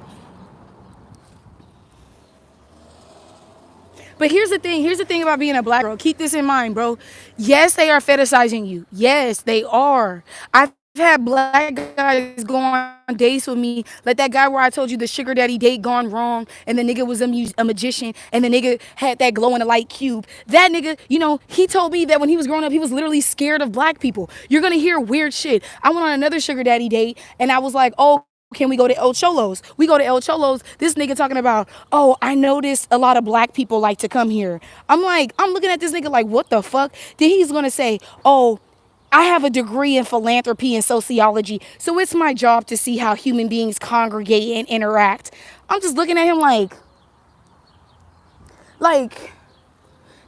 But here's the thing about being a black girl. Keep this in mind, bro. Yes, they are fetishizing you. Yes, they are. I've had black guys go on dates with me, like that guy where I told you the sugar daddy date gone wrong, and the nigga was a magician, and the nigga had that glow in the light cube. That nigga, he told me that when he was growing up, he was literally scared of black people. You're gonna hear weird shit. I went on another sugar daddy date, and I was like, oh, can we go to El Cholos? We go to El Cholos. This nigga talking about, oh, I noticed a lot of black people like to come here. I'm looking at this nigga like, what the fuck? Then he's gonna say, oh, I have a degree in philanthropy and sociology, so it's my job to see how human beings congregate and interact. I'm just looking at him like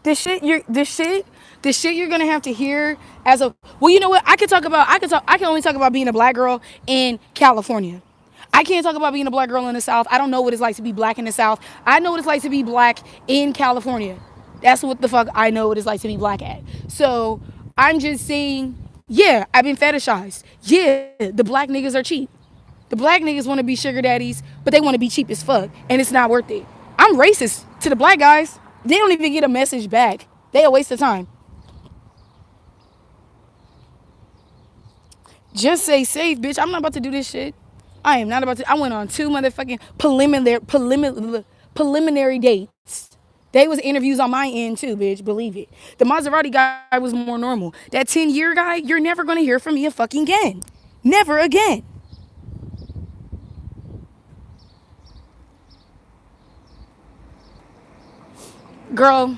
the shit you're gonna have to hear as a, well, you know what? I can only talk about being a black girl in California. I can't talk about being a black girl in the South. I don't know what it's like to be black in the South. I know what it's like to be black in California. That's what the fuck I know what it's like to be black at. So I'm just saying, yeah, I've been fetishized. Yeah, the black niggas are cheap. The black niggas want to be sugar daddies, but they want to be cheap as fuck, and it's not worth it. I'm racist to the black guys. They don't even get a message back. They a waste of time. Just say safe, bitch. I'm not about to do this shit. I am not about to. I went on 2 motherfucking preliminary dates. They was interviews on my end too, bitch. Believe it. The Maserati guy was more normal. That 10-year guy, you're never gonna hear from me a fucking again. Never again. Girl,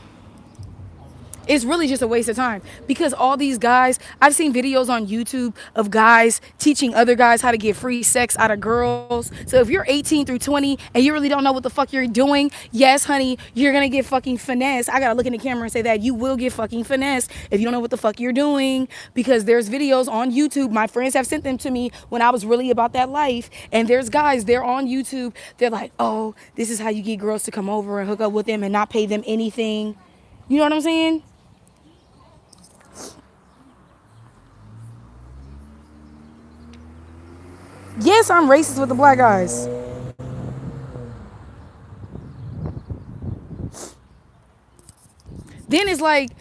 it's really just a waste of time, because all these guys, I've seen videos on YouTube of guys teaching other guys how to get free sex out of girls. So if you're 18 through 20 and you really don't know what the fuck you're doing, yes, honey, you're gonna get fucking finesse. I gotta look in the camera and say that you will get fucking finesse if you don't know what the fuck you're doing, because there's videos on YouTube. My friends have sent them to me when I was really about that life, and there's guys, they're on YouTube, they're like, oh, this is how you get girls to come over and hook up with them and not pay them anything. You know what I'm saying? Yes, I'm racist with the black guys. Then it's like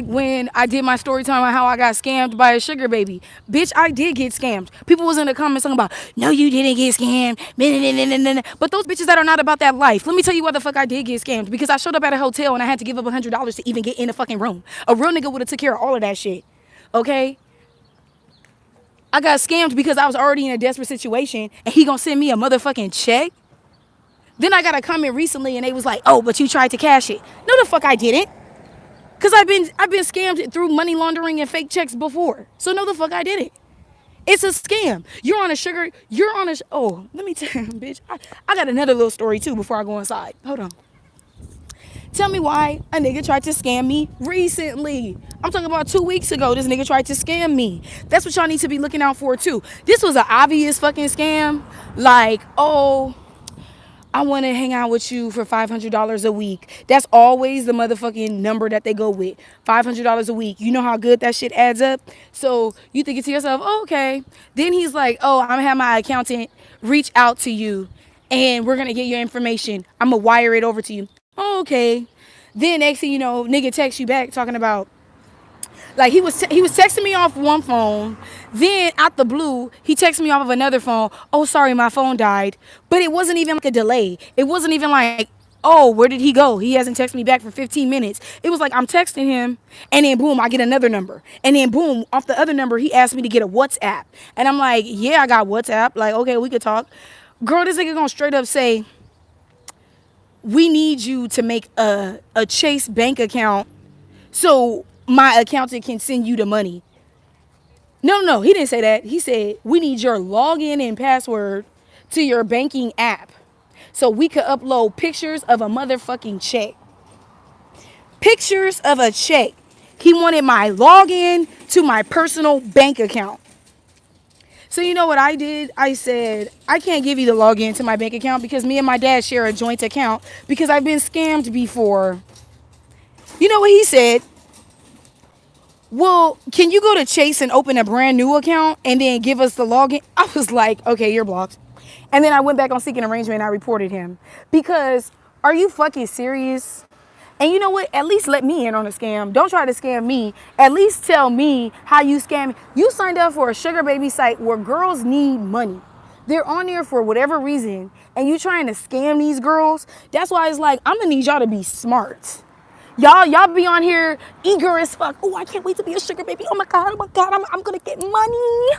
when I did my story time on how I got scammed by a sugar baby. Bitch, I did get scammed. People was in the comments talking about, no, you didn't get scammed. But those bitches that are not about that life. Let me tell you why the fuck I did get scammed. Because I showed up at a hotel and I had to give up $100 to even get in the fucking room. A real nigga would have took care of all of that shit. Okay? I got scammed because I was already in a desperate situation and he gonna send me a motherfucking check. Then I got a comment recently and they was like, oh, but you tried to cash it. No, the fuck I didn't. Cause I've been scammed through money laundering and fake checks before. So no, the fuck I didn't. It's a scam. Oh, let me tell you, bitch. I got another little story too before I go inside. Hold on. Tell me why a nigga tried to scam me recently. I'm talking about 2 weeks ago. This nigga tried to scam me. That's what y'all need to be looking out for too. This was an obvious fucking scam. Like, oh, I want to hang out with you for $500 a week. That's always the motherfucking number that they go with. $500 a week. You know how good that shit adds up? So you thinking to yourself, oh, okay. Then he's like, oh, I'm going to have my accountant reach out to you and we're going to get your information. I'm going to wire it over to you. Oh, okay. Then next thing you know, nigga texts you back talking about, like he was texting me off one phone. Then out the blue, he texted me off of another phone. Oh, sorry, my phone died. But it wasn't even like a delay. It wasn't even like Oh, where did he go? He hasn't texted me back for 15 minutes. It was like I'm texting him, and then boom, I get another number. And then boom, off the other number, he asked me to get a WhatsApp. And I'm like, yeah, I got WhatsApp. Like, okay, we could talk. Girl, this nigga gonna straight up say, we need you to make a Chase bank account so my accountant can send you the money. No, he didn't say that. He said, we need your login and password to your banking app so we could upload pictures of a motherfucking check. Pictures of a check. He wanted my login to my personal bank account. So you know what I did? I said, I can't give you the login to my bank account because me and my dad share a joint account because I've been scammed before. You know what he said? Well, can you go to Chase and open a brand new account and then give us the login? I was like, okay, you're blocked. And then I went back on Seeking Arrangement and I reported him. Because, are you fucking serious? And you know what? At least let me in on a scam. Don't try to scam me. At least tell me how you scam me. You signed up for a sugar baby site where girls need money. They're on there for whatever reason. And you trying to scam these girls. That's why it's like, I'm going to need y'all to be smart. Y'all be on here eager as fuck. Oh, I can't wait to be a sugar baby. Oh my God, I'm gonna get money.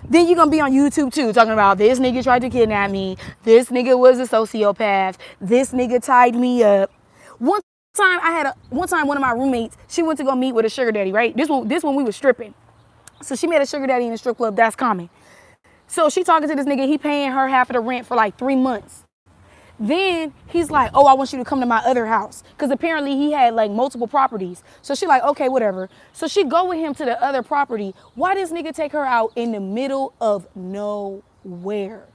Then you're gonna be on YouTube too, talking about this nigga tried to kidnap me. This nigga was a sociopath. This nigga tied me up. One time one of my roommates, she went to go meet with a sugar daddy, right? This one we was stripping. So she met a sugar daddy in the strip club, that's common. So she talking to this nigga, he paying her half of the rent for like 3 months. Then he's like, oh, I want you to come to my other house. Because apparently he had like multiple properties. So she like, okay, whatever. So she go with him to the other property. Why does nigga take her out in the middle of nowhere?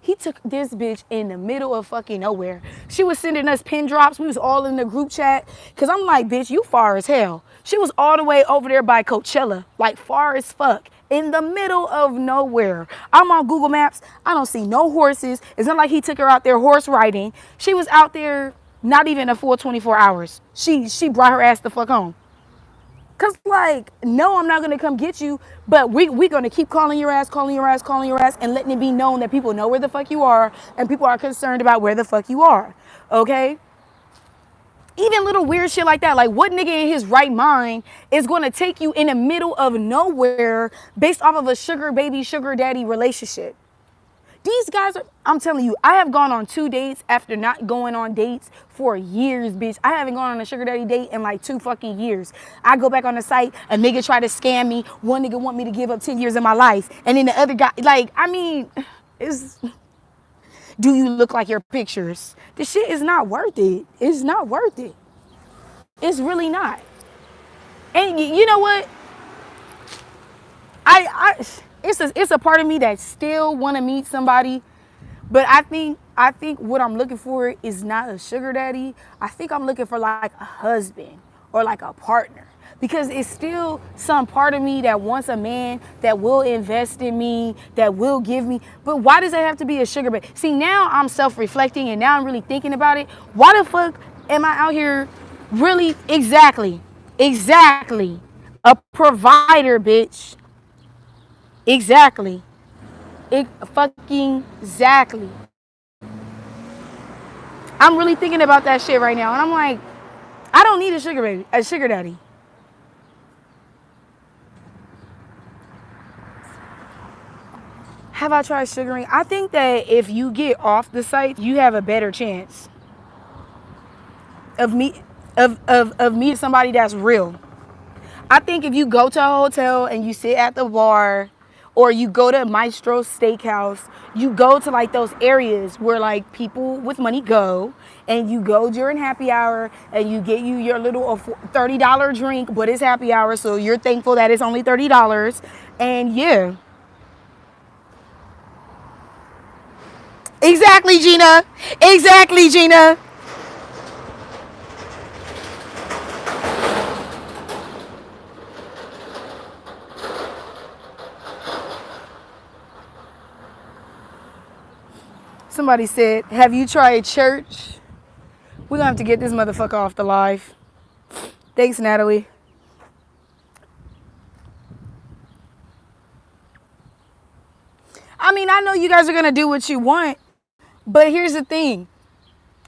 He took this bitch in the middle of fucking nowhere. She was sending us pin drops. We was all in the group chat. Because I'm like, bitch, you far as hell. She was all the way over there by Coachella. Like far as fuck. In the middle of nowhere. I'm on Google Maps. I don't see no horses. It's not like he took her out there horse riding. She was out there not even a full 24 hours. She brought her ass the fuck home. Cause like, no, I'm not gonna come get you, but we gonna keep calling your ass, and letting it be known that people know where the fuck you are and people are concerned about where the fuck you are. Okay? Even little weird shit like that. Like, what nigga in his right mind is going to take you in the middle of nowhere based off of a sugar baby, sugar daddy relationship? These guys are, I'm telling you, I have gone on 2 dates after not going on dates for years, bitch. I haven't gone on a sugar daddy date in like 2 fucking years. I go back on the site, a nigga try to scam me. One nigga want me to give up 10 years of my life. And then the other guy, like, I mean, it's... Do you look like your pictures? This shit is not worth it. It's not worth it. It's really not. And you know what? It's a part of me that still want to meet somebody, but I think what I'm looking for is not a sugar daddy. I think I'm looking for like a husband or like a partner. Because it's still some part of me that wants a man that will invest in me, that will give me. But why does it have to be a sugar baby? See, now I'm self-reflecting and now I'm really thinking about it. Why the fuck am I out here really exactly a provider, bitch? Exactly. Fucking exactly. I'm really thinking about that shit right now. And I'm like, I don't need a sugar daddy. Have I tried sugaring? I think that if you get off the site, you have a better chance of meeting somebody that's real. I think if you go to a hotel and you sit at the bar, or you go to Maestro Steakhouse, you go to like those areas where like people with money go, and you go during happy hour and you get you your little $30 drink, but it's happy hour, so you're thankful that it's only $30. And yeah. Exactly, Gina. Exactly, Gina. Somebody said, have you tried church? We're going to have to get this motherfucker off the live. Thanks, Natalie. I mean, I know you guys are going to do what you want, but here's the thing.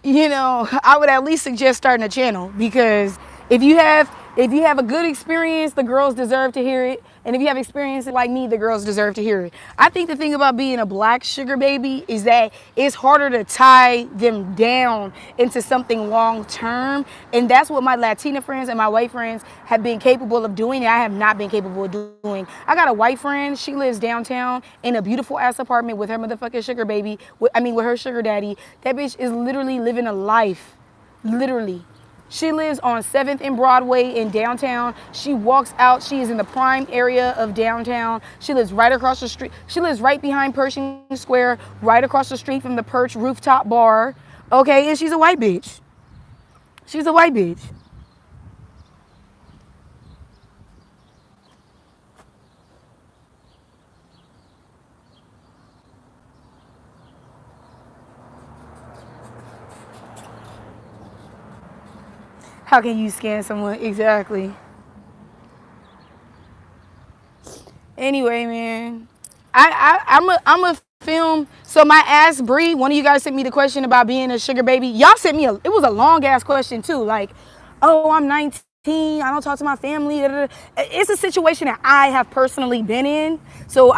you know, I would at least suggest starting a channel, because if you have a good experience, the girls deserve to hear it. And if you have experience like me, the girls deserve to hear it. I think the thing about being a black sugar baby is that it's harder to tie them down into something long term. And that's what my Latina friends and my white friends have been capable of doing, and I have not been capable of doing. I got a white friend, she lives downtown in a beautiful ass apartment with her motherfucking sugar baby, with her sugar daddy. That bitch is literally living a life. Literally. She lives on 7th and Broadway in downtown. She walks out. She is in the prime area of downtown. She lives right across the street. She lives right behind Pershing Square, right across the street from the Perch rooftop bar. Okay, and she's a white bitch. She's a white bitch. How can you scan someone? Exactly. Anyway, man, I'm a film. So my ass Bree, one of you guys sent me the question about being a sugar baby. Y'all sent me it was a long ass question too. Like, oh, I'm 19. I don't talk to my family. It's a situation that I have personally been in. So